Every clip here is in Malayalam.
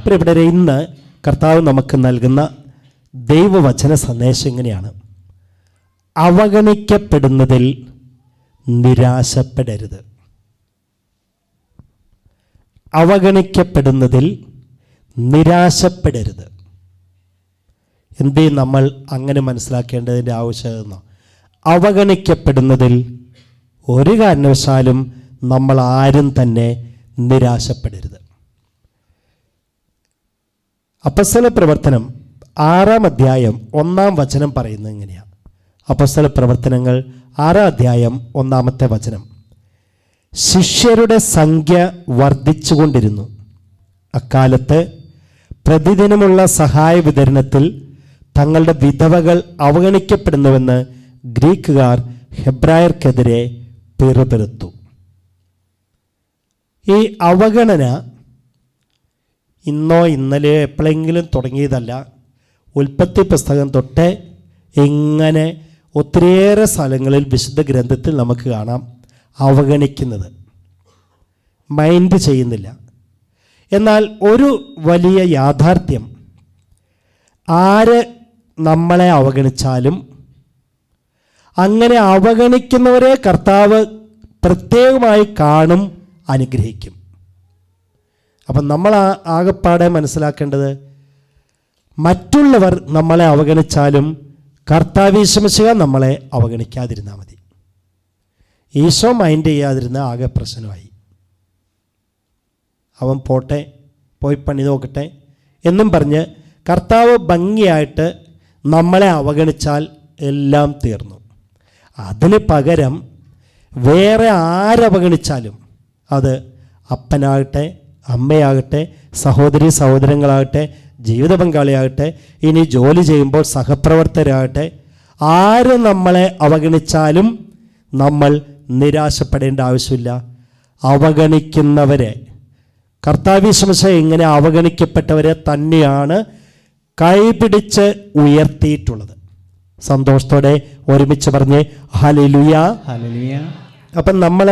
പ്രിയപ്പെട്ടവരെ, ഇന്ന് കർത്താവ് നമുക്ക് നൽകുന്ന ദൈവവചന സന്ദേശം ഇങ്ങനെയാണ്: അവഗണിക്കപ്പെടുന്നതിൽ നിരാശപ്പെടരുത്. അവഗണിക്കപ്പെടുന്നതിൽ നിരാശപ്പെടരുത്. എന്തേ നമ്മൾ അങ്ങനെ മനസ്സിലാക്കേണ്ടതിൻ്റെ ആവശ്യകത? അവഗണിക്കപ്പെടുന്നതിൽ ഒരു കാരണവശാലും നമ്മൾ ആരും തന്നെ നിരാശപ്പെടരുത്. അപ്പോസ്തല പ്രവർത്തനം 6-ാം അധ്യായം 1-ാം വചനം പറയുന്നത് ഇങ്ങനെയാണ്. അപ്പോസ്തല പ്രവർത്തനങ്ങൾ 6-ാം അധ്യായം 1-ാമത്തെ വചനം: ശിഷ്യരുടെ സംഖ്യ വർദ്ധിച്ചുകൊണ്ടിരുന്നു. അക്കാലത്ത് പ്രതിദിനമുള്ള സഹായ വിതരണത്തിൽ തങ്ങളുടെ വിധവകൾ അവഗണിക്കപ്പെടുന്നുവെന്ന് ഗ്രീക്കുകാർ ഹെബ്രായർക്കെതിരെ പിറുപിറുത്തു. ഈ അവഗണന ഇന്നോ ഇന്നലെയോ എപ്പോഴെങ്കിലും തുടങ്ങിയതല്ല. ഉൽപ്പത്തി പുസ്തകം തൊട്ട് ഇങ്ങനെ ഒത്തിരിയേറെ സ്ഥലങ്ങളിൽ വിശുദ്ധ ഗ്രന്ഥത്തിൽ നമുക്ക് കാണാം അവഗണിക്കുന്നത്, മൈൻഡ് ചെയ്യുന്നില്ല. എന്നാൽ ഒരു വലിയ യാഥാർത്ഥ്യം, ആര് നമ്മളെ അവഗണിച്ചാലും അങ്ങനെ അവഗണിക്കുന്നവരെ കർത്താവ് പ്രത്യേകമായി കാണും, അനുഗ്രഹിക്കും. അപ്പം നമ്മൾ ആകെപ്പാടെ മനസ്സിലാക്കേണ്ടത്, മറ്റുള്ളവർ നമ്മളെ അവഗണിച്ചാലും കർത്താവ് യേശുമിശിഹാ നമ്മളെ അവഗണിക്കാതിരുന്നാൽ മതി. ഈശോ മൈൻഡ് ചെയ്യാതിരുന്ന ആകെ പ്രശ്നമായി. അവൻ പോട്ടെ, പോയി പണി നോക്കട്ടെ എന്നും പറഞ്ഞ് കർത്താവ് ഭംഗിയായിട്ട് നമ്മളെ അവഗണിച്ചാൽ എല്ലാം തീർന്നു. അതിന് പകരം വേറെ ആരവഗണിച്ചാലും, അത് അപ്പനാകട്ടെ, അമ്മയാകട്ടെ, സഹോദരി സഹോദരങ്ങളാകട്ടെ, ജീവിത പങ്കാളിയാകട്ടെ, ഇനി ജോലി ചെയ്യുമ്പോൾ സഹപ്രവർത്തകരാകട്ടെ, ആര് നമ്മളെ അവഗണിച്ചാലും നമ്മൾ നിരാശപ്പെടേണ്ട ആവശ്യമില്ല. അവഗണിക്കുന്നവരെ, കർത്താവ് യേശുമിശിഹാ ഇങ്ങനെ അവഗണിക്കപ്പെട്ടവരെ തന്നെയാണ് കൈപിടിച്ച് ഉയർത്തിയിട്ടുള്ളത്. സന്തോഷത്തോടെ ഒരുമിച്ച് പറഞ്ഞ് ഹല്ലേലൂയ, ഹല്ലേലൂയ. അപ്പം നമ്മൾ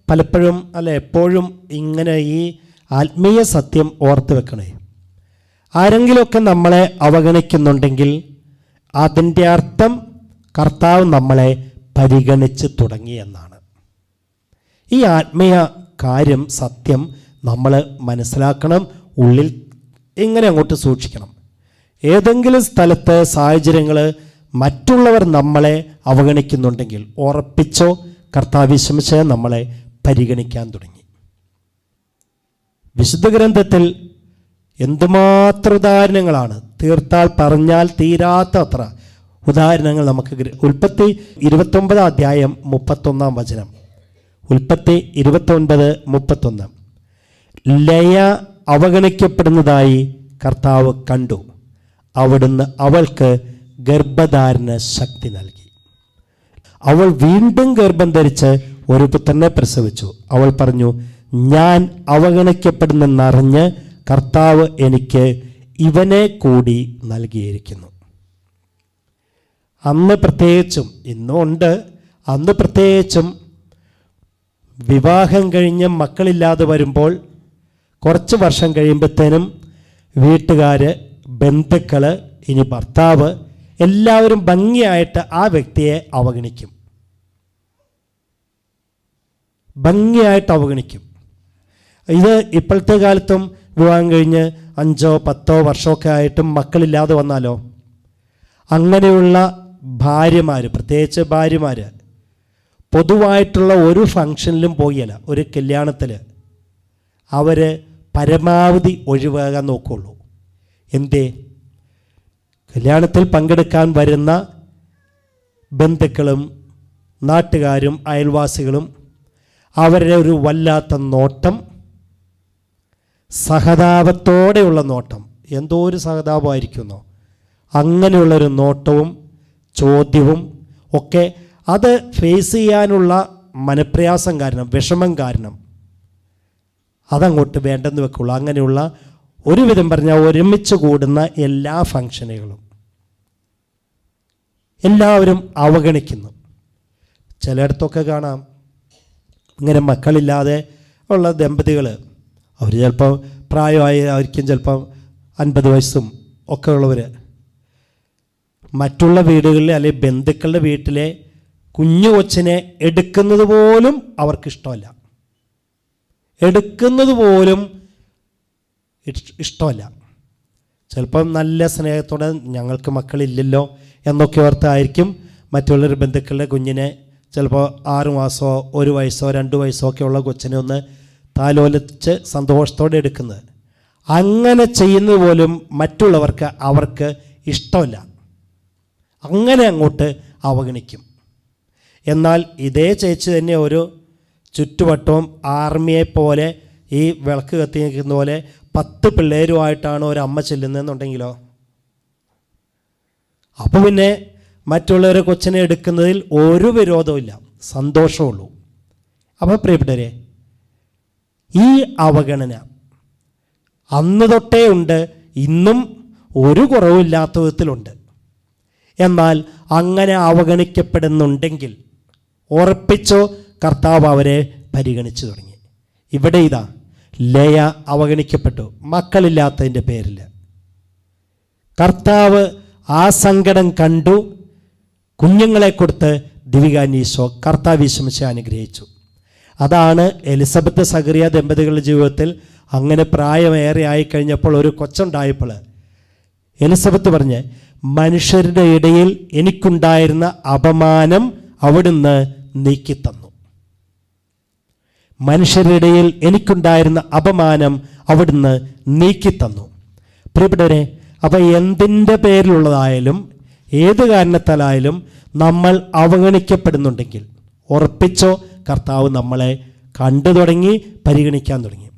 പലപ്പോഴും എപ്പോഴും ഇങ്ങനെ ഈ ആത്മീയ സത്യം ഓർത്ത് വെക്കണേ. ആരെങ്കിലുമൊക്കെ നമ്മളെ അവഗണിക്കുന്നുണ്ടെങ്കിൽ അതിൻ്റെ അർത്ഥം കർത്താവ് നമ്മളെ പരിഗണിച്ച് തുടങ്ങി എന്നാണ്. ഈ ആത്മീയ കാര്യം, സത്യം നമ്മൾ മനസ്സിലാക്കണം, ഉള്ളിൽ ഇങ്ങനെ അങ്ങോട്ട് സൂക്ഷിക്കണം. ഏതെങ്കിലും സ്ഥലത്ത് സാഹചര്യങ്ങൾ മറ്റുള്ളവർ നമ്മളെ അവഗണിക്കുന്നുണ്ടെങ്കിൽ ഉറപ്പിച്ചോ, കർത്താവ് യേശുമിശിഹാ നമ്മളെ പരിഗണിക്കാൻ തുടങ്ങി. വിശുദ്ധ ഗ്രന്ഥത്തിൽ എന്തുമാത്രം ഉദാഹരണങ്ങളാണ്, തീർത്താൽ പറഞ്ഞാൽ തീരാത്ത അത്ര ഉദാഹരണങ്ങൾ നമുക്ക്. ഉൽപ്പത്തി 29-ാം അധ്യായം 31-ാം വചനം. ഉൽപ്പത്തി 29:31. ലയ അവഗണിക്കപ്പെടുന്നതായി കർത്താവ് കണ്ടു, അവിടുന്ന് അവൾക്ക് ഗർഭധാരണ ശക്തി നൽകി. അവൾ വീണ്ടും ഗർഭം ധരിച്ച് ഒരു പുത്രനെ പ്രസവിച്ചു. അവൾ പറഞ്ഞു, ഞാൻ അവഗണിക്കപ്പെടുന്നെന്നറിഞ്ഞ് കർത്താവ് എനിക്ക് ഇവനെ കൂടി നൽകിയിരിക്കുന്നു. അന്ന് പ്രത്യേകിച്ചും, ഇന്നും ഉണ്ട്, അന്ന് പ്രത്യേകിച്ചും വിവാഹം കഴിഞ്ഞ് മക്കളില്ലാതെ വരുമ്പോൾ കുറച്ച് വർഷം കഴിയുമ്പോഴത്തേനും വീട്ടുകാർ, ബന്ധുക്കൾ, ഇനി ഭർത്താവ്, എല്ലാവരും ഭംഗിയായിട്ട് ആ വ്യക്തിയെ അവഗണിക്കും, ഭംഗിയായിട്ട് അവഗണിക്കും. ഇത് ഇപ്പോഴത്തെ കാലത്തും വിവാഹം കഴിഞ്ഞ് 5-10 വർഷമൊക്കെ ആയിട്ടും മക്കളില്ലാതെ വന്നാലോ, അങ്ങനെയുള്ള ഭാര്യമാർ, പ്രത്യേകിച്ച് ഭാര്യമാർ, പൊതുവായിട്ടുള്ള ഒരു ഫംഗ്ഷനിലും പോയില്ല, ഒരു കല്യാണത്തിൽ അവർ പരമാവധി ഒഴിവാകാൻ നോക്കുകയുള്ളൂ. എന്തേ? കല്യാണത്തിൽ പങ്കെടുക്കാൻ വരുന്ന ബന്ധുക്കളും നാട്ടുകാരും അയൽവാസികളും അവരുടെ ഒരു വല്ലാത്ത നോട്ടം, സഹതാപത്തോടെയുള്ള നോട്ടം, എന്തോ ഒരു സഹതാപമായിരിക്കുന്നോ, അങ്ങനെയുള്ളൊരു നോട്ടവും ചോദ്യവും ഒക്കെ, അത് ഫേസ് ചെയ്യാനുള്ള മനപ്രയാസം കാരണം, വിഷമം കാരണം അതങ്ങോട്ട് വേണ്ടെന്ന് വെക്കുള്ളൂ. അങ്ങനെയുള്ള ഒരുവിധം പറഞ്ഞാൽ ഒരുമിച്ച് കൂടുന്ന എല്ലാ ഫംഗ്ഷനുകളും എല്ലാവരും അവഗണിക്കുന്നു. ചിലയിടത്തൊക്കെ കാണാം ഇങ്ങനെ മക്കളില്ലാതെ ഉള്ള ദമ്പതികൾ, അവർ ചിലപ്പോൾ പ്രായമായി, ആയിരിക്കും ചിലപ്പം 50 വയസ്സും ഒക്കെ ഉള്ളവർ മറ്റുള്ള വീടുകളിൽ അല്ലെങ്കിൽ ബന്ധുക്കളുടെ വീട്ടിലെ കുഞ്ഞു കൊച്ചിനെ എടുക്കുന്നത് പോലും അവർക്കിഷ്ടമല്ല. എടുക്കുന്നത് പോലും ഇഷ്ടമല്ല. ചിലപ്പം നല്ല സ്നേഹത്തോടെ ഞങ്ങൾക്ക് മക്കളില്ലല്ലോ എന്നൊക്കെ ഓർത്തായിരിക്കും മറ്റുള്ളൊരു ബന്ധുക്കളുടെ കുഞ്ഞിനെ ചിലപ്പോൾ 6 മാസമോ 1 വയസ്സോ 2 വയസ്സോ ഒക്കെ ഉള്ള കൊച്ചിനെ ഒന്ന് താലോലിച്ച് സന്തോഷത്തോടെ എടുക്കുന്നത്. അങ്ങനെ ചെയ്യുന്നത് പോലും മറ്റുള്ളവർക്ക് അവർക്ക് ഇഷ്ടമല്ല. അങ്ങനെ അങ്ങോട്ട് അവഗണിക്കും. എന്നാൽ ഇതേ ചേച്ചി തന്നെ ഒരു ചുറ്റുവട്ടവും ആർമിയെ പോലെ ഈ വിളക്ക് കത്തി നിൽക്കുന്ന പോലെ 10 പിള്ളേരുമായിട്ടാണ് ഒരമ്മ ചെല്ലുന്നതെന്നുണ്ടെങ്കിലോ, അപ്പോൾ പിന്നെ മറ്റുള്ളവരെ കൊച്ചിനെ എടുക്കുന്നതിൽ ഒരു വിരോധമില്ല, സന്തോഷമുള്ളൂ. അപ്പോൾ പ്രിയപ്പെട്ടവരെ, ഈ അവഗണന അന്ന് തൊട്ടേ ഉണ്ട്, ഇന്നും ഒരു കുറവില്ലാത്ത വിധത്തിലുണ്ട്. എന്നാൽ അങ്ങനെ അവഗണിക്കപ്പെടുന്നുണ്ടെങ്കിൽ ഉറപ്പിച്ചോ കർത്താവ് അവരെ പരിഗണിച്ചു തുടങ്ങി. ഇവിടെ ഇതാ ലേയ അവഗണിക്കപ്പെട്ടു മക്കളില്ലാത്തതിൻ്റെ പേരിൽ. കർത്താവ് ആ സങ്കടം കണ്ടു, കുഞ്ഞുങ്ങളെ കൊടുത്ത് ദിവികാനീശോ കർത്താവീശമിശ അനുഗ്രഹിച്ചു. അതാണ് എലിസബത്ത് സഖറിയ ദമ്പതികളുടെ ജീവിതത്തിൽ അങ്ങനെ പ്രായമേറെ ആയിക്കഴിഞ്ഞപ്പോൾ ഒരു കൊച്ചുണ്ടായപ്പോൾ എലിസബത്ത് പറഞ്ഞ്, മനുഷ്യരുടെ ഇടയിൽ എനിക്കുണ്ടായിരുന്ന അപമാനം അവിടുന്ന് നീക്കിത്തന്നു. മനുഷ്യരുടെ ഇടയിൽ എനിക്കുണ്ടായിരുന്ന അപമാനം അവിടുന്ന് നീക്കിത്തന്നു. പ്രിയപ്പെട്ടവരെ, അപ്പോൾ എന്തിൻ്റെ പേരിലുള്ളതായാലും ഏത് കാരണത്താലായാലും നമ്മൾ അവഗണിക്കപ്പെടുന്നുണ്ടെങ്കിൽ ഉറപ്പിച്ചോ കർത്താവ് നമ്മളെ കണ്ടു തുടങ്ങി, പരിഗണിക്കാൻ തുടങ്ങി.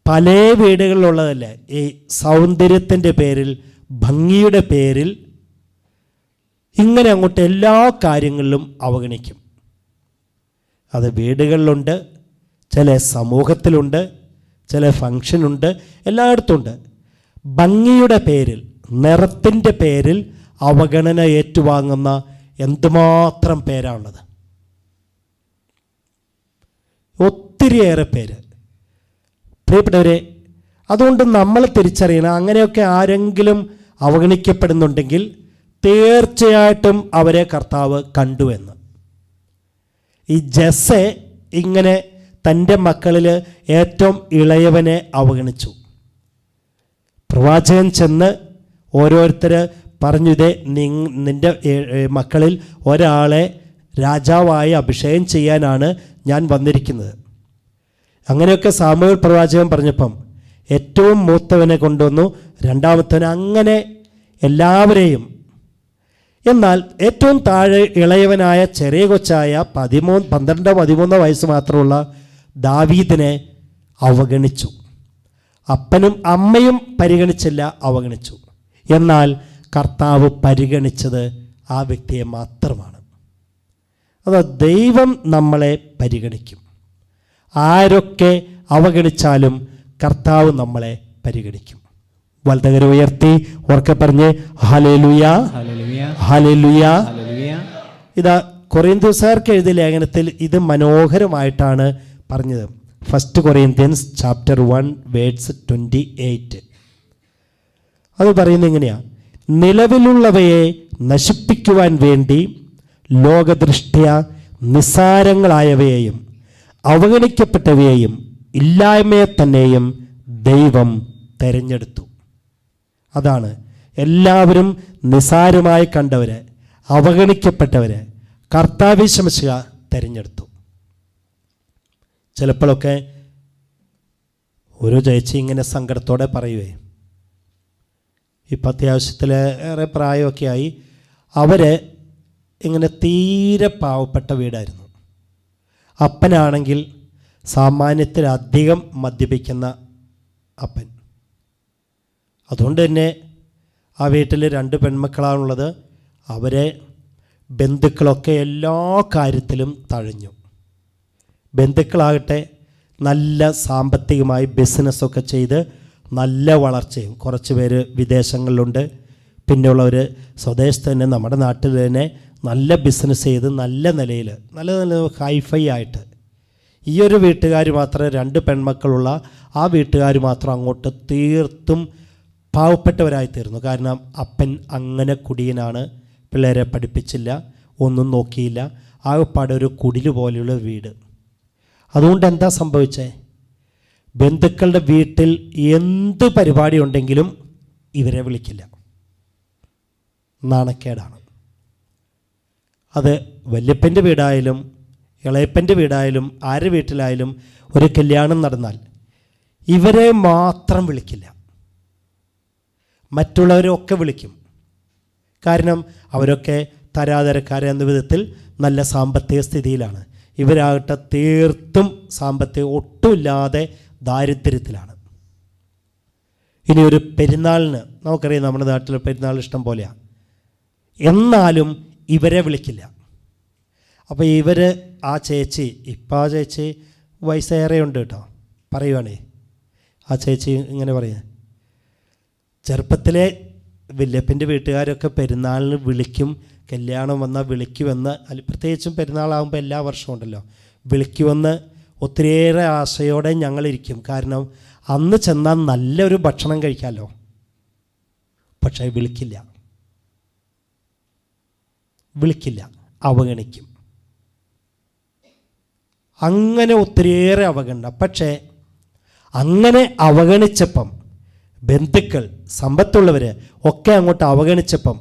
പല വീടുകളിലുള്ളതല്ലേ ഈ സൗന്ദര്യത്തിൻ്റെ പേരിൽ, ഭംഗിയുടെ പേരിൽ ഇങ്ങനെ അങ്ങോട്ട് എല്ലാ കാര്യങ്ങളിലും അവഗണിക്കും. അത് വീടുകളിലുണ്ട്, ചില സമൂഹത്തിലുണ്ട്, ചില ഫംഗ്ഷനുണ്ട്, എല്ലായിടത്തുമുണ്ട്. ഭംഗിയുടെ പേരിൽ, നിറത്തിൻ്റെ പേരിൽ അവഗണന ഏറ്റുവാങ്ങുന്ന എന്തുമാത്രം പേരാണുള്ളത്. ഒത്തിരിയേറെ പേര്. പ്രിയപ്പെട്ടവരെ, അതുകൊണ്ട് നമ്മൾ തിരിച്ചറിയണം, അങ്ങനെയൊക്കെ ആരെങ്കിലും അവഗണിക്കപ്പെടുന്നുണ്ടെങ്കിൽ തീർച്ചയായിട്ടും അവരെ കർത്താവ് കണ്ടു എന്ന്. ഈ ജസ്സെ ഇങ്ങനെ തൻ്റെ മക്കളിൽ ഏറ്റവും ഇളയവനെ അവഗണിച്ചു. പ്രവാചകൻ ചെന്ന് ഓരോരുത്തർ പറഞ്ഞു, ഇതേ നിൻ്റെ മക്കളിൽ ഒരാളെ രാജാവായി അഭിഷേകം ചെയ്യാനാണ് ഞാൻ വന്നിരിക്കുന്നത്. അങ്ങനെയൊക്കെ സാമുവേൽ പ്രവാചകൻ പറഞ്ഞപ്പം ഏറ്റവും മൂത്തവനെ കൊണ്ടുവന്നു, രണ്ടാമത്തവനെ, അങ്ങനെ എല്ലാവരെയും. എന്നാൽ ഏറ്റവും താഴെ ഇളയവനായ ചെറിയ കൊച്ചായ 12-13 വയസ്സ് മാത്രമുള്ള ദാവീദിനെ അവഗണിച്ചു. അപ്പനും അമ്മയും പരിഗണിച്ചില്ല, അവഗണിച്ചു. എന്നാൽ കർത്താവ് പരിഗണിച്ചത് ആ വ്യക്തിയെ മാത്രമാണ്. അത് ദൈവം നമ്മളെ പരിഗണിക്കും. ആരൊക്കെ അവഗണിച്ചാലും കർത്താവ് നമ്മളെ പരിഗണിക്കും. വലതുകര ഉയർത്തി ഉറക്കെ പറഞ്ഞ് ഹല്ലേലൂയ, ഹല്ലേലൂയ. ഇതാ കൊറിന്ത്യക്കാർക്ക് എഴുതിയ ലേഖനത്തിൽ ഇത് മനോഹരമായിട്ടാണ് പറഞ്ഞത്. 1 Corinthians chapter 1 verse 28. അത് പറയുന്നത് എങ്ങനെയാണ്? നിലവിലുള്ളവയെ നശിപ്പിക്കുവാൻ വേണ്ടി ലോകദൃഷ്ട്യാ നിസ്സാരങ്ങളായവയെയും അവഗണിക്കപ്പെട്ടവയെയും ഇല്ലായ്മയെ തന്നെയും ദൈവം തിരഞ്ഞെടുത്തു. അതാണ് എല്ലാവരും നിസ്സാരമായി കണ്ടവരെ, അവഗണിക്കപ്പെട്ടവരെ കർത്താവീശമിശിഹ തിരഞ്ഞെടുത്തു. ചിലപ്പോഴൊക്കെ ഒരു ചേച്ചി ഇങ്ങനെ സങ്കടത്തോടെ പറയുവേ, ഇപ്പം അത്യാവശ്യത്തിലേറെ പ്രായമൊക്കെ ആയി, അവർ ഇങ്ങനെ തീരെ പാവപ്പെട്ട വീടായിരുന്നു. അപ്പനാണെങ്കിൽ സാമാന്യത്തിലധികം മദ്യപിക്കുന്ന അപ്പൻ. അതുകൊണ്ട് തന്നെ ആ വീട്ടിൽ 2 പെൺമക്കളാണുള്ളത്. അവരെ ബന്ധുക്കളൊക്കെ എല്ലാ കാര്യത്തിലും തഴഞ്ഞു. ബന്ധുക്കളാകട്ടെ നല്ല സാമ്പത്തികമായി ബിസിനസ്സൊക്കെ ചെയ്ത് നല്ല വളർച്ചയും, കുറച്ച് പേര് വിദേശങ്ങളിലുണ്ട്, പിന്നെയുള്ളവർ സ്വദേശത്ത് തന്നെ നമ്മുടെ നാട്ടിൽ തന്നെ നല്ല ബിസിനസ് ചെയ്ത് നല്ല നിലയിൽ നല്ല ഹൈഫൈ ആയിട്ട്. ഈ ഒരു വീട്ടുകാർ മാത്രം, 2 പെൺമക്കളുള്ള ആ വീട്ടുകാർ മാത്രം അങ്ങോട്ട് തീർത്തും പാവപ്പെട്ടവരായി തീർന്നു. കാരണം അപ്പൻ അങ്ങനെ കുടിയനാണ്, പിള്ളേരെ പഠിപ്പിച്ചില്ല, ഒന്നും നോക്കിയില്ല, ആകെപ്പാടെ ഒരു കുടില് പോലെയുള്ള വീട്. അതുകൊണ്ട് എന്താ സംഭവിച്ചേ? ബന്ധുക്കളുടെ വീട്ടിൽ എന്ത് പരിപാടി ഉണ്ടെങ്കിലും ഇവരെ വിളിക്കില്ല. നാണക്കേടാണ്. അത് വല്യപ്പൻ്റെ വീടായാലും ഇളയപ്പൻ്റെ വീടായാലും ആരുടെ വീട്ടിലായാലും ഒരു കല്യാണം നടന്നാൽ ഇവരെ മാത്രം വിളിക്കില്ല, മറ്റുള്ളവരൊക്കെ വിളിക്കും. കാരണം അവരൊക്കെ തരാതരക്കാരെന്ന വിധത്തിൽ നല്ല സാമ്പത്തിക സ്ഥിതിയിലാണ്. ഇവരാകട്ടെ തീർത്തും സാമ്പത്തികം ഒട്ടുമില്ലാതെ ദാരിദ്ര്യത്തിലാണ്. ഇനി ഒരു പെരുന്നാളിന്, നമുക്കറിയാം നമ്മുടെ നാട്ടിൽ പെരുന്നാൾ ഇഷ്ടം പോലെയാണ്, എന്നാലും ഇവരെ വിളിക്കില്ല. അപ്പോൾ ഇവർ ആ ചേച്ചി, ഇപ്പം ആ ചേച്ചി വയസ്സേറെ ഉണ്ട് കേട്ടോ, പറയുവാണേ ആ ചേച്ചി ഇങ്ങനെ പറയുക, ചെറുപ്പത്തിലെ വല്യപ്പൻ്റെ വീട്ടുകാരൊക്കെ പെരുന്നാളിന് വിളിക്കും, കല്യാണം വന്നാൽ വിളിക്കുമെന്ന്, പ്രത്യേകിച്ചും പെരുന്നാളാകുമ്പോൾ എല്ലാ വർഷവും ഉണ്ടല്ലോ, വിളിക്കുമെന്ന് ഒത്തിരിയേറെ ആശയോടെ ഞങ്ങളിരിക്കും. കാരണം അന്ന് ചെന്നാൽ നല്ലൊരു ഭക്ഷണം കഴിക്കാമല്ലോ. പക്ഷേ വിളിക്കില്ല, അവഗണിക്കും. അങ്ങനെ ഒത്തിരിയേറെ അവഗണന. പക്ഷേ അങ്ങനെ അവഗണിച്ചപ്പം ബന്ധുക്കൾ, സമ്പത്തുള്ളവർ ഒക്കെ അങ്ങോട്ട് അവഗണിച്ചപ്പം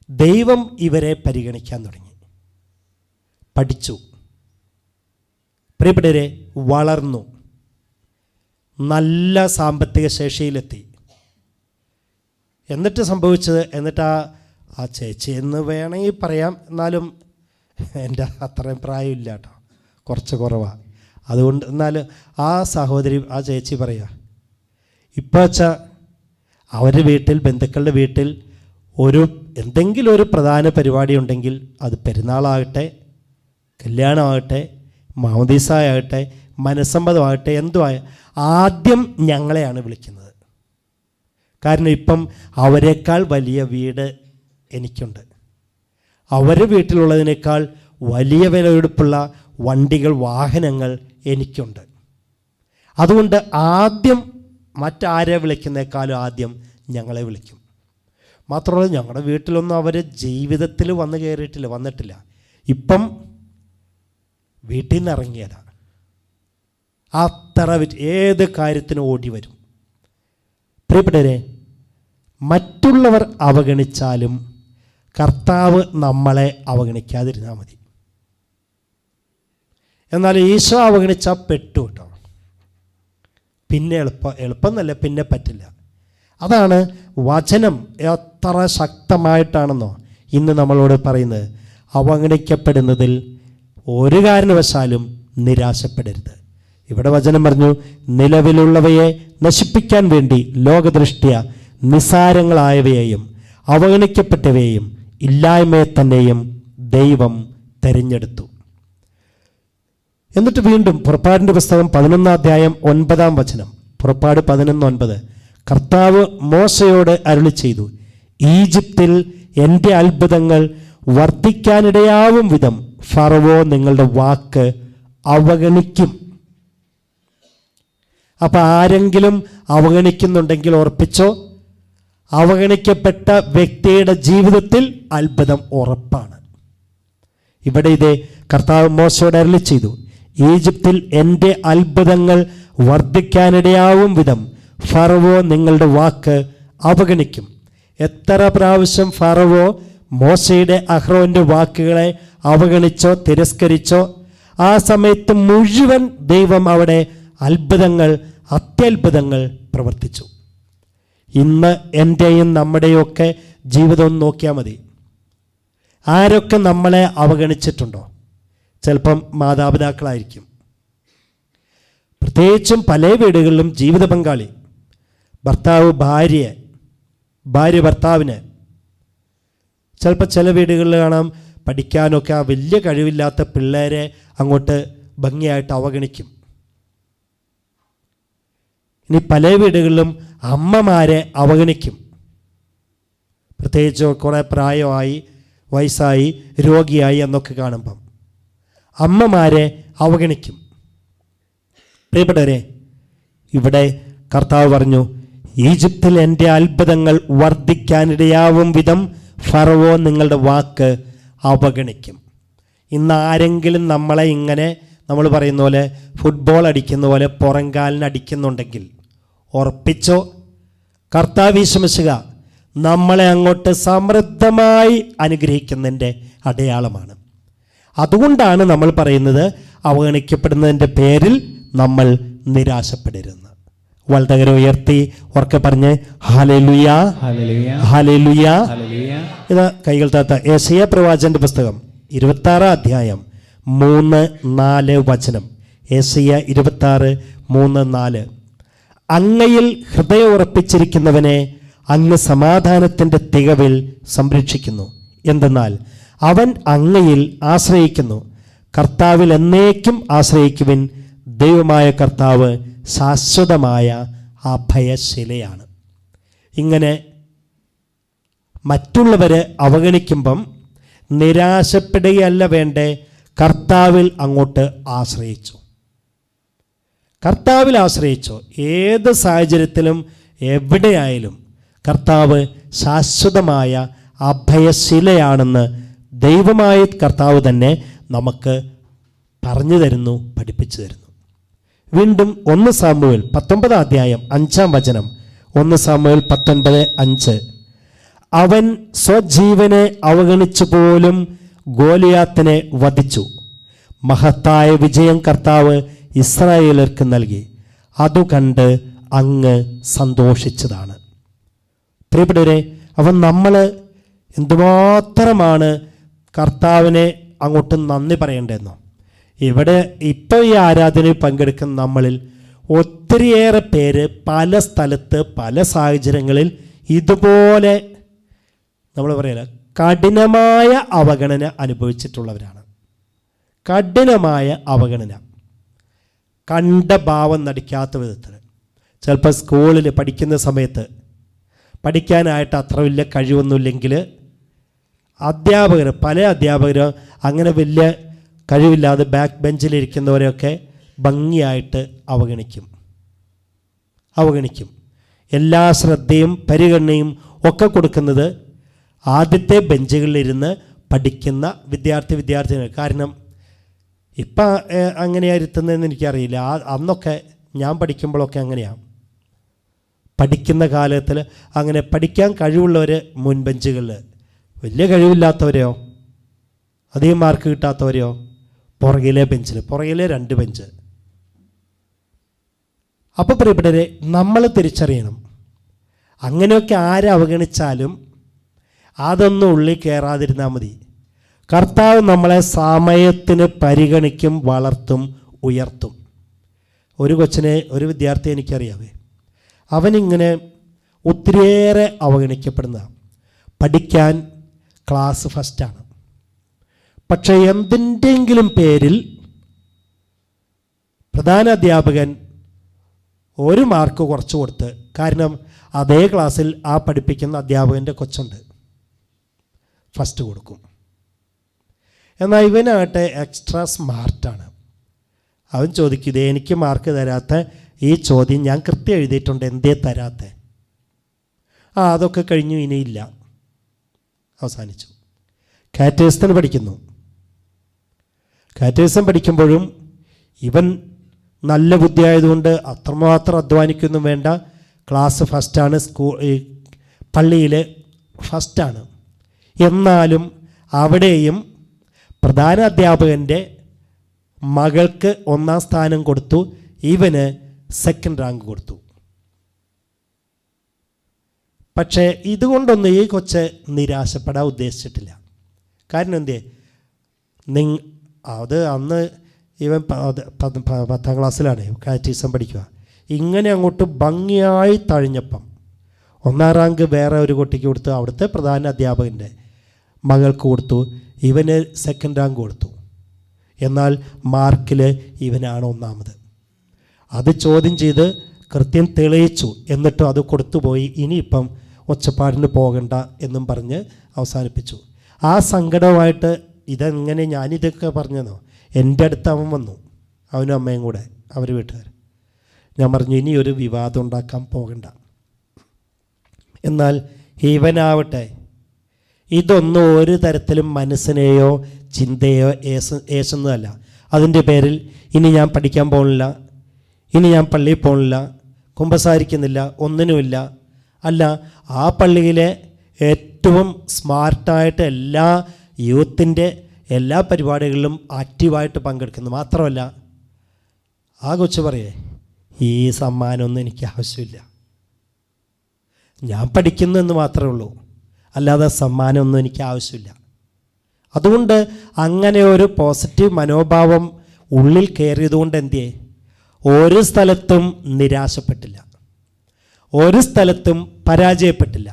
ദൈവം ഇവരെ പരിഗണിക്കാൻ തുടങ്ങി. പഠിച്ചു, പ്രിയപ്പെട്ടവരെ, വളർന്നു, നല്ല സാമ്പത്തിക ശേഷിയിലെത്തി. എന്നിട്ട് സംഭവിച്ചത്, എന്നിട്ട് ആ ചേച്ചി എന്ന് വേണമെങ്കിൽ പറയാം, എന്നാലും എൻ്റെ അത്രയും പ്രായമില്ല കേട്ടോ, കുറച്ച് കുറവാണ്. അതുകൊണ്ട് എന്നാലും ആ സഹോദരി, ആ ചേച്ചി പറയുക, ഇപ്പോൾ വെച്ചാൽ അവരുടെ വീട്ടിൽ, ബന്ധുക്കളുടെ വീട്ടിൽ എന്തെങ്കിലും ഒരു പ്രധാന പരിപാടി ഉണ്ടെങ്കിൽ, അത് പെരുന്നാളാകട്ടെ, കല്യാണമാകട്ടെ, മാമോദീസയാകട്ടെ, മനസ്സമ്മതമാകട്ടെ, എന്തുമായ ആദ്യം ഞങ്ങളെയാണ് വിളിക്കുന്നത്. കാരണം ഇപ്പം അവരെക്കാൾ വലിയ വീട് എനിക്കുണ്ട്, അവരുടെ വീട്ടിലുള്ളതിനേക്കാൾ വലിയ വിലയെടുപ്പുള്ള വണ്ടികൾ, വാഹനങ്ങൾ എനിക്കുണ്ട്. അതുകൊണ്ട് ആദ്യം മറ്റാരെ വിളിക്കുന്നേക്കാളും ആദ്യം ഞങ്ങളെ വിളിക്കും. മാത്രമല്ല, ഞങ്ങളുടെ വീട്ടിലൊന്നും അവർ ജീവിതത്തിൽ വന്നിട്ടില്ല. ഇപ്പം വീട്ടിൽ നിന്ന് ഇറങ്ങിയതാണ്. അത്ര ഏത് കാര്യത്തിനും ഓടി വരും. പ്രിയപ്പെട്ടവരെ, മറ്റുള്ളവർ അവഗണിച്ചാലും കർത്താവ് നമ്മളെ അവഗണിക്കാതിരുന്നാൽ മതി. എന്നാൽ ഈശോ അവഗണിച്ചാൽ പെട്ടു കേട്ടോ. പിന്നെ എളുപ്പം എന്നല്ല, പിന്നെ പറ്റില്ല. അതാണ് വചനം എത്ര ശക്തമായിട്ടാണെന്നോ ഇന്ന് നമ്മളോട് പറയുന്നത്. അവഗണിക്കപ്പെടുന്നതിൽ ഒരു കാരണവശാലും നിരാശപ്പെടരുത്. ഇവിടെ വചനം പറഞ്ഞു, നിലവിലുള്ളവയെ നശിപ്പിക്കാൻ വേണ്ടി ലോകദൃഷ്ട്യ നിസാരങ്ങളായവയെയും അവഗണിക്കപ്പെട്ടവയെയും ഇല്ലായ്മയെ തന്നെയും ദൈവം തിരഞ്ഞെടുത്തു. എന്നിട്ട് വീണ്ടും പുറപ്പാടിൻ്റെ പുസ്തകം 11 അധ്യായം 9 വചനം, പുറപ്പാട് 11:9, കർത്താവ് മോശയോട് അരുളി ചെയ്തു, ഈജിപ്തിൽ എൻ്റെ അത്ഭുതങ്ങൾ വർദ്ധിക്കാനിടയാവും വിധം ഫറവോ നിങ്ങളുടെ വാക്ക് അവഗണിക്കും. അപ്പം ആരെങ്കിലും അവഗണിക്കുന്നുണ്ടെങ്കിൽ ഓർപ്പിച്ചോ, അവഗണിക്കപ്പെട്ട വ്യക്തിയുടെ ജീവിതത്തിൽ അത്ഭുതം ഉറപ്പാണ്. ഇവിടെ ഇതേ കർത്താവ് മോശയോട് അരുളി ചെയ്തു, ഈജിപ്തിൽ എൻ്റെ അത്ഭുതങ്ങൾ വർദ്ധിക്കാനിടയാവും വിധം ഫറവോ നിങ്ങളുടെ വാക്ക് അവഗണിക്കും. എത്ര പ്രാവശ്യം ഫറവോ മോശയുടെ അഹ്റോൻ്റെ വാക്കുകളെ അവഗണിച്ചോ തിരസ്കരിച്ചോ, ആ സമയത്ത് മുഴുവൻ ദൈവം അവിടെ അത്ഭുതങ്ങൾ, അത്യത്ഭുതങ്ങൾ പ്രവർത്തിച്ചു. ഇന്ന് എൻ്റെയും നമ്മുടെയൊക്കെ ജീവിതം നോക്കിയാൽ മതി. ആരൊക്കെ നമ്മളെ അവഗണിച്ചിട്ടുണ്ടോ? ചിലപ്പം മാതാപിതാക്കളായിരിക്കും. പ്രത്യേകിച്ചും പല വീടുകളിലും ജീവിത പങ്കാളി, ഭർത്താവ് ഭാര്യ ഭർത്താവിന്, ചിലപ്പോൾ ചില വീടുകളിൽ കാണാം പഠിക്കാനൊക്കെ ആ വലിയ കഴിവില്ലാത്ത പിള്ളേരെ അങ്ങോട്ട് ഭംഗിയായിട്ട് അവഗണിക്കും. ഇനി പല വീടുകളിലും അമ്മമാരെ അവഗണിക്കും. പ്രത്യേകിച്ച് കുറേ പ്രായമായി, വയസ്സായി, രോഗിയായി എന്നൊക്കെ കാണുമ്പം അമ്മമാരെ അവഗണിക്കും. പ്രിയപ്പെട്ടവരെ, ഇവിടെ കർത്താവ് പറഞ്ഞു, ഈജിപ്തിൽ എൻ്റെ അത്ഭുതങ്ങൾ വർദ്ധിക്കാനിടയാവും വിധം ഫറവോ നിങ്ങളുടെ വാക്ക് അവഗണിക്കും. ഇന്ന് ആരെങ്കിലും നമ്മളെ ഇങ്ങനെ നമ്മൾ പറയുന്ന പോലെ ഫുട്ബോൾ അടിക്കുന്ന പോലെ പുറംകാലിന് അടിക്കുന്നുണ്ടെങ്കിൽ ഉറപ്പിച്ചോ, കർത്താവ് ഈശോമിശിഹാ നമ്മളെ അങ്ങോട്ട് സമൃദ്ധമായി അനുഗ്രഹിക്കുന്നതിൻ്റെ അടയാളമാണ്. അതുകൊണ്ടാണ് നമ്മൾ പറയുന്നത് അവഗണിക്കപ്പെടുന്നതിൻ്റെ പേരിൽ നമ്മൾ നിരാശപ്പെടരുത്. വലതുകരം ഉയർത്തി ഉറക്കെ പറഞ്ഞ് ഹല്ലേലൂയ, ഹല്ലേലൂയ. ഇത് കൈകൾ താത്ത. യെശയ്യാ പ്രവാചകന്റെ പുസ്തകം 26 അധ്യായം 3-4 വചനം. യെശയ്യാ 26:3-4. അങ്ങയിൽ ഹൃദയം ഉറപ്പിച്ചിരിക്കുന്നവനെ അങ്ങ് സമാധാനത്തിൻ്റെ തികവിൽ സംരക്ഷിക്കുന്നു. എന്തെന്നാൽ അവൻ അങ്ങയിൽ ആശ്രയിക്കുന്നു. കർത്താവിൽ എന്നേക്കും ആശ്രയിക്കുവിൻ. ദൈവമായ കർത്താവ് ശാശ്വതമായ അഭയശിലയാണ്. ഇങ്ങനെ മറ്റുള്ളവരെ അവഗണിക്കുമ്പം നിരാശപ്പെടുകയല്ല വേണ്ടേ, കർത്താവിൽ അങ്ങോട്ട് ആശ്രയിച്ചു. കർത്താവിൽ ആശ്രയിച്ചു. ഏത് സാഹചര്യത്തിലും എവിടെയായാലും കർത്താവ് ശാശ്വതമായ അഭയശിലയാണെന്ന് ദൈവമായ കർത്താവ് തന്നെ നമുക്ക് പറഞ്ഞു തരുന്നു, പഠിപ്പിച്ചു തരുന്നു. വീണ്ടും 1 സാമുവേൽ 19 അധ്യായം 5 വചനം. 1 സാമുവേൽ 19:5. അവൻ സ്വജീവനെ അവഗണിച്ചു പോലും ഗോലിയാത്തിനെ വധിച്ചു. മഹത്തായ വിജയം കർത്താവ് ഇസ്രായേലർക്ക് നൽകി. അതു കണ്ട് അങ്ങ് സന്തോഷിച്ചതാണ്. പ്രിയപ്പെട്ടവരെ, അവൻ നമ്മൾ എന്തുമാത്രമാണ് കർത്താവിനെ അങ്ങോട്ട് നന്ദി പറയേണ്ടതെന്നോ. ഇവിടെ ഇപ്പോൾ ഈ ആരാധനയിൽ പങ്കെടുക്കുന്ന നമ്മളിൽ ഒത്തിരിയേറെ പേര് പല സ്ഥലത്ത് പല സാഹചര്യങ്ങളിൽ ഇതുപോലെ നമ്മൾ പറയില്ല കഠിനമായ അവഗണന അനുഭവിച്ചിട്ടുള്ളവരാണ്. കഠിനമായ അവഗണന, കണ്ട ഭാവം നടിക്കാത്ത വിധത്തിൽ. ചിലപ്പോൾ സ്കൂളിൽ പഠിക്കുന്ന സമയത്ത് പഠിക്കാനായിട്ട് അത്ര വലിയ കഴിവൊന്നുമില്ലെങ്കിൽ പല അധ്യാപകരും അങ്ങനെ വലിയ കഴിവില്ലാതെ ബാക്ക് ബെഞ്ചിലിരിക്കുന്നവരെയൊക്കെ ഭംഗിയായിട്ട് അവഗണിക്കും. എല്ലാ ശ്രദ്ധയും പരിഗണനയും ഒക്കെ കൊടുക്കുന്നത് ആദ്യത്തെ ബെഞ്ചുകളിലിരുന്ന് പഠിക്കുന്ന വിദ്യാർത്ഥികൾ. കാരണം ഇപ്പം അങ്ങനെയാണ് ഇരുത്തുന്നതെന്ന് എനിക്കറിയില്ല. അന്നൊക്കെ ഞാൻ പഠിക്കുമ്പോഴൊക്കെ അങ്ങനെയാണ്. പഠിക്കുന്ന കാലത്തിൽ അങ്ങനെ പഠിക്കാൻ കഴിവുള്ളവർ മുൻബെഞ്ചുകളിൽ, വലിയ കഴിവില്ലാത്തവരെയോ അധികം മാർക്ക് കിട്ടാത്തവരെയോ പുറകിലെ ബെഞ്ചിൽ, പുറകിലെ 2 ബെഞ്ച്. അപ്പോൾ പ്രിയപ്പെട്ടവരെ, നമ്മൾ തിരിച്ചറിയണം, അങ്ങനെയൊക്കെ ആരെ അവഗണിച്ചാലും അതൊന്നും ഉള്ളിൽ കയറാതിരുന്നാൽ മതി. കർത്താവ് നമ്മളെ സമയത്തിന് പരിഗണിക്കും, വളർത്തും, ഉയർത്തും. ഒരു വിദ്യാർത്ഥി എനിക്കറിയാവേ, അവനിങ്ങനെ ഒത്തിരിയേറെ അവഗണിക്കപ്പെടുന്നതാണ്. പഠിക്കാൻ ക്ലാസ് ഫസ്റ്റാണ്, പക്ഷേ എന്തിൻ്റെങ്കിലും പേരിൽ പ്രധാന അധ്യാപകൻ 1 മാർക്ക് കുറച്ച് കൊടുത്ത്, കാരണം അതേ ക്ലാസ്സിൽ ആ പഠിപ്പിക്കുന്ന അധ്യാപകൻ്റെ കൊച്ചുണ്ട്, ഫസ്റ്റ് കൊടുക്കും. എന്നാൽ ഇവനാകട്ടെ എക്സ്ട്രാ സ്മാർട്ടാണ്. അവൻ ചോദിക്കും, ഇതേ എനിക്ക് മാർക്ക് തരാത്ത ഈ ചോദ്യം ഞാൻ കൃത്യം എഴുതിയിട്ടുണ്ട്, എന്തേ തരാത്ത? അതൊക്കെ കഴിഞ്ഞു, ഇനിയില്ല, അവസാനിച്ചു. കാറ്റഗറിസത്തിന് പഠിക്കുന്നു. കാറ്റഗറിസം പഠിക്കുമ്പോഴും ഇവൻ നല്ല ബുദ്ധിയായതുകൊണ്ട് അത്രമാത്രം അധ്വാനിക്കൊന്നും വേണ്ട, ക്ലാസ് ഫസ്റ്റാണ്, പള്ളിയിൽ ഫസ്റ്റാണ്. എന്നാലും അവിടെയും പ്രധാന അധ്യാപകൻ്റെ മകൾക്ക് 1ാം സ്ഥാനം കൊടുത്തു, ഇവന് 2nd റാങ്ക് കൊടുത്തു. പക്ഷേ ഇതുകൊണ്ടൊന്നും ഈ കൊച്ച് നിരാശപ്പെടാൻ ഉദ്ദേശിച്ചിട്ടില്ല. കാരണം എന്തേ, അന്ന് ഇവൻ 10ാം ക്ലാസ്സിലാണ് കാറ്റഗറിസം പഠിക്കുക. ഇങ്ങനെ അങ്ങോട്ട് ഭംഗിയായി തഴിഞ്ഞപ്പം 1ാം റാങ്ക് വേറെ ഒരു കുട്ടിക്ക് കൊടുത്തു, അവിടുത്തെ പ്രധാന അധ്യാപകൻ്റെ മകൾക്ക് കൊടുത്തു, ഇവന് 2nd റാങ്ക് കൊടുത്തു. എന്നാൽ മാർക്കിൽ ഇവനാണ് 1ാമത്. അത് ചോദ്യം ചെയ്ത് കൃത്യം തെളിയിച്ചു. എന്നിട്ടും അത് കൊടുത്തുപോയി, ഇനിയിപ്പം ഒച്ചപ്പാടിന് പോകണ്ട എന്നും പറഞ്ഞ് അവസാനിപ്പിച്ചു. ആ സങ്കടമായിട്ട് ഇതെങ്ങനെ ഞാനിതൊക്കെ പറഞ്ഞതോ, എൻ്റെ അടുത്ത് അവൻ വന്നു, അവനും അമ്മയും കൂടെ, അവർ വീട്ടുകാർ. ഞാൻ പറഞ്ഞു, ഇനിയൊരു വിവാദം ഉണ്ടാക്കാൻ പോകണ്ട, എന്നാൽ ഇവനാവട്ടെ ഇതൊന്നും ഒരു തരത്തിലും മനസ്സിനെയോ ചിന്തയോ ഏശുന്നതല്ല. അതിൻ്റെ പേരിൽ ഇനി ഞാൻ പഠിക്കാൻ പോകുന്നില്ല, ഇനി ഞാൻ പള്ളിയിൽ പോകുന്നില്ല, കുമ്പസാരിക്കുന്നില്ല, ഒന്നിനുമില്ല. അല്ല, ആ പള്ളിയിലെ ഏറ്റവും സ്മാർട്ടായിട്ട് എല്ലാ യൂത്തിൻ്റെ എല്ലാ പരിപാടികളിലും ആക്റ്റീവായിട്ട് പങ്കെടുക്കുന്നു. മാത്രമല്ല ആ കൊച്ചു പറയേ, ഈ സമ്മാനമൊന്നും എനിക്ക് ആവശ്യമില്ല, ഞാൻ പഠിക്കുന്നു എന്ന് മാത്രമേ ഉള്ളൂ, അല്ലാതെ സമ്മാനമൊന്നും എനിക്ക് ആവശ്യമില്ല. അതുകൊണ്ട് അങ്ങനെ ഒരു പോസിറ്റീവ് മനോഭാവം ഉള്ളിൽ കയറിയതുകൊണ്ട് എന്തിയേ, ഒരു സ്ഥലത്തും നിരാശപ്പെട്ടില്ല, ഒരു സ്ഥലത്തും പരാജയപ്പെട്ടില്ല.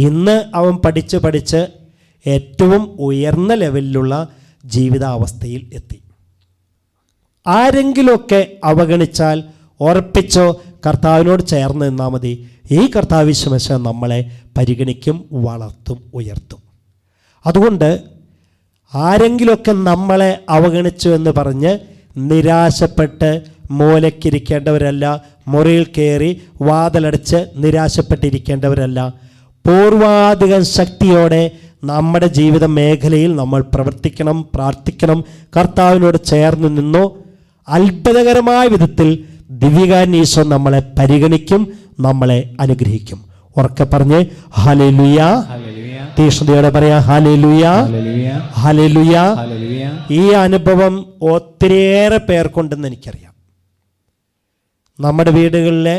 ഇന്ന് അവൻ പഠിച്ച് ഏറ്റവും ഉയർന്ന ലെവലിലുള്ള ജീവിതാവസ്ഥയിൽ എത്തി. ആരെങ്കിലുമൊക്കെ അവഗണിച്ചാൽ ഉറപ്പിച്ചോ കർത്താവിനോട് ചേർന്ന് നിന്നാൽ മതി. ഈ കർത്താവ് ശിമശ നമ്മളെ പരിഗണിക്കും, വളർത്തും, ഉയർത്തും. അതുകൊണ്ട് ആരെങ്കിലുമൊക്കെ നമ്മളെ അവഗണിച്ചു എന്ന് പറഞ്ഞ് നിരാശപ്പെട്ട് മൂലക്കിരിക്കേണ്ടവരല്ല, മുറിയിൽ കയറി വാതിലടച്ച് നിരാശപ്പെട്ടിരിക്കേണ്ടവരല്ല. പൂർവാധികം ശക്തിയോടെ നമ്മുടെ ജീവിത മേഖലയിൽ നമ്മൾ പ്രവർത്തിക്കണം, പ്രാർത്ഥിക്കണം, കർത്താവിനോട് ചേർന്ന് നിന്നോ അത്ഭുതകരമായ വിധത്തിൽ ദിവ്യകാരുണ്യ ഈശോ നമ്മളെ പരിഗണിക്കും, നമ്മളെ അനുഗ്രഹിക്കും. ഉറക്കെ പറഞ്ഞ് ഹല്ലേലൂയ, തീഷ്ണതയോടെ പറയാ ഹല്ലേലൂയ, ഹല്ലേലൂയ. ഈ അനുഭവം ഒത്തിരിയേറെ പേർക്കുണ്ടെന്ന് എനിക്കറിയാം. നമ്മുടെ വീടുകളിലെ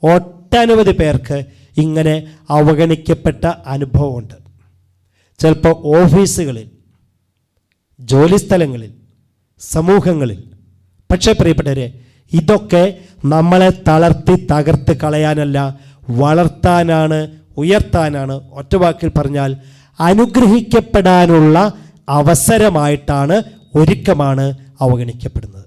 ഒട്ടനവധി പേർക്ക് ഇങ്ങനെ അവഗണിക്കപ്പെട്ട അനുഭവമുണ്ട്. ചിലപ്പോൾ ഓഫീസുകളിൽ, ജോലിസ്ഥലങ്ങളിൽ, സമൂഹങ്ങളിൽ. പക്ഷേ പ്രിയപ്പെട്ടവരെ, ഇതൊക്കെ നമ്മളെ തളർത്തി തകർത്ത് കളയാനല്ല, വളർത്താനാണ്, ഉയർത്താനാണ്. ഒറ്റ വാക്കിൽ പറഞ്ഞാൽ അനുഗ്രഹിക്കപ്പെടാനുള്ള അവസരമായിട്ടാണ്, ഒരുക്കമാണ് അവഗണിക്കപ്പെടുന്നത്.